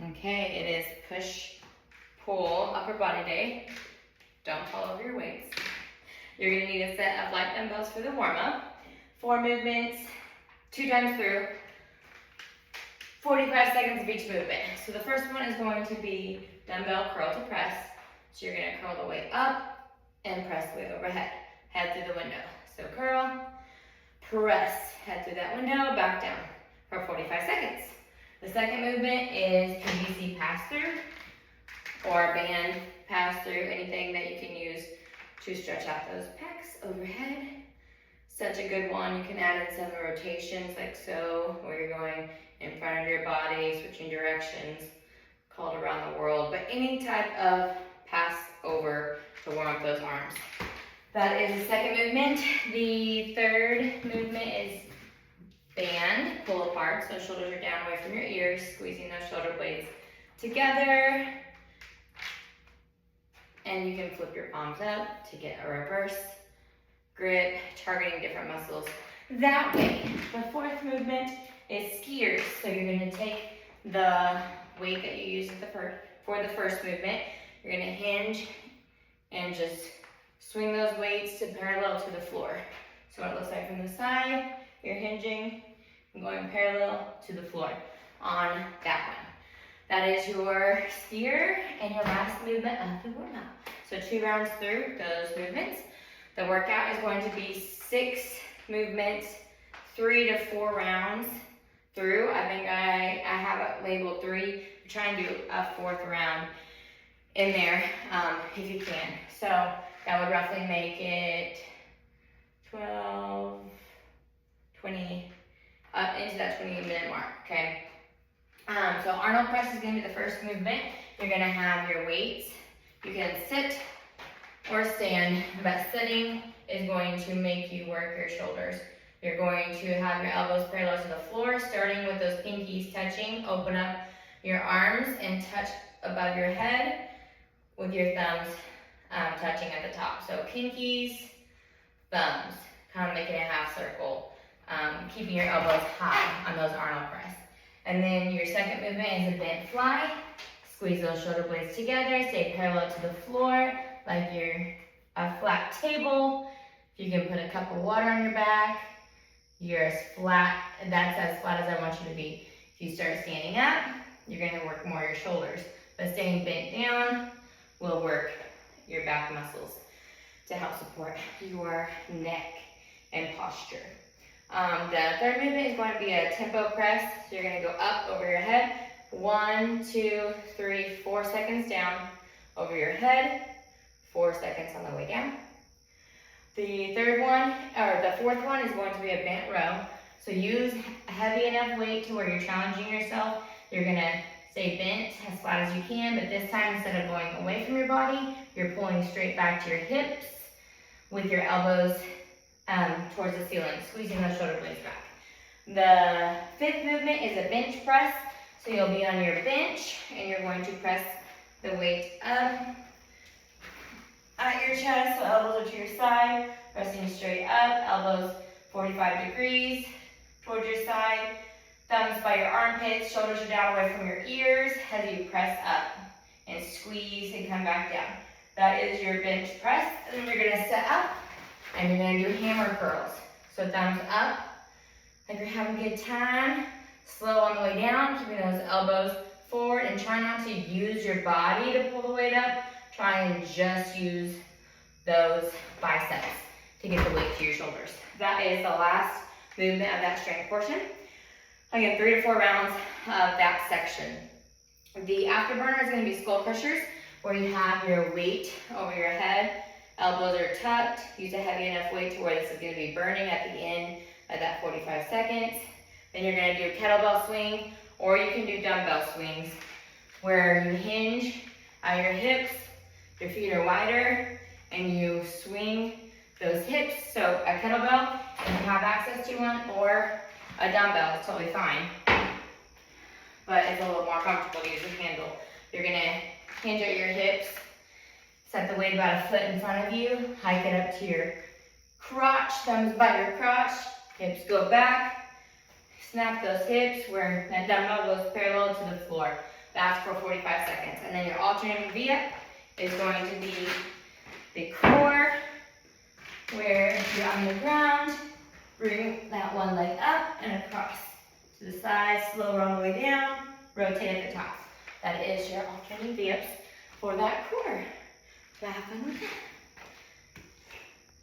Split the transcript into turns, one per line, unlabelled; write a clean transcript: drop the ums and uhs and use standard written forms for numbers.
Okay, it is push-pull upper body day. Don't fall over your weights. You're gonna need a set of light dumbbells for the warm-up. 4 movements, 2 times through, 45 seconds of each movement. So the first one is going to be dumbbell curl to press. So you're gonna curl the weight up and press the weight overhead. Head through the window. So curl, press, head through that window, back down for 45 seconds. The second movement is PVC pass-through or band pass-through, anything that you can use to stretch out those pecs overhead. Such a good one. You can add in some rotations like so, where you're going in front of your body, switching directions, called around the world, but any type of pass over to warm up those arms. That is the second movement. The third movement is band, pull apart, so shoulders are down away from your ears, squeezing those shoulder blades together. And you can flip your palms up to get a reverse grip, targeting different muscles that way. The fourth movement is skiers. So you're gonna take the weight that you used for the first movement, you're gonna hinge and just swing those weights to parallel to the floor. So what it looks like from the side, you're hinging and going parallel to the floor on that one. That is your skier and your last movement of the warm-up. So 2 rounds through those movements. The workout is going to be 6 movements, 3 to 4 rounds through. I think I have it labeled 3. Try and do a 4th round in there if you can. So that would roughly make it 12, 20, up into that 20-minute mark, okay? So Arnold press is gonna be the first movement. You're gonna have your weights. You can sit or stand, but sitting is going to make you work your shoulders. You're going to have your elbows parallel to the floor, starting with those pinkies touching. Open up your arms and touch above your head with your thumbs touching at the top. So pinkies, thumbs, kind of making a half circle, keeping your elbows high on those Arnold press. And then your second movement is a bent fly. Squeeze those shoulder blades together, stay parallel to the floor like you're a flat table. If you can put a cup of water on your back, you're as flat, that's as flat as I want you to be. If you start standing up, you're gonna work more your shoulders, but staying bent down will work your back muscles to help support your neck and posture. The third movement is going to be a tempo press. So you're gonna go up over your head. 1, 2, 3, 4 seconds down over your head. 4 seconds on the way down. The fourth one is going to be a bent row. So use a heavy enough weight to where you're challenging yourself. You're gonna stay bent as flat as you can, but this time instead of going away from your body, you're pulling straight back to your hips with your elbows towards the ceiling, squeezing those shoulder blades back. The fifth movement is a bench press. So you'll be on your bench and you're going to press the weight up at your chest, so elbows are to your side, pressing straight up, elbows 45 degrees towards your side, thumbs by your armpits, shoulders are down away from your ears as you press up and squeeze and come back down. That is your bench press. And then you're gonna sit up and you're gonna do hammer curls. So thumbs up, like you're having a good time. Slow on the way down, keeping those elbows forward and try not to use your body to pull the weight up. Try and just use those biceps to get the weight to your shoulders. That is the last movement of that strength portion. Again, 3 to 4 rounds of that section. The afterburner is going to be skull crushers, where you have your weight over your head, elbows are tucked, use a heavy enough weight to where this is going to be burning at the end of that 45 seconds. Then you're going to do a kettlebell swing, or you can do dumbbell swings, where you hinge at your hips, your feet are wider, and you swing those hips. So a kettlebell, if you have access to one, or a dumbbell, it's totally fine. But it's a little more comfortable to use a handle. You're going to hinge at your hips, set the weight about a foot in front of you, hike it up to your crotch, thumbs by your crotch, hips go back, snap those hips where that dumbbell goes parallel to the floor. That's for 45 seconds. And then your alternating V-up is going to be the core, where you're on the ground, bring that one leg up and across to the side, slow roll all the way down, rotate at the top. That is your alternating V-ups for that core. Have fun with that.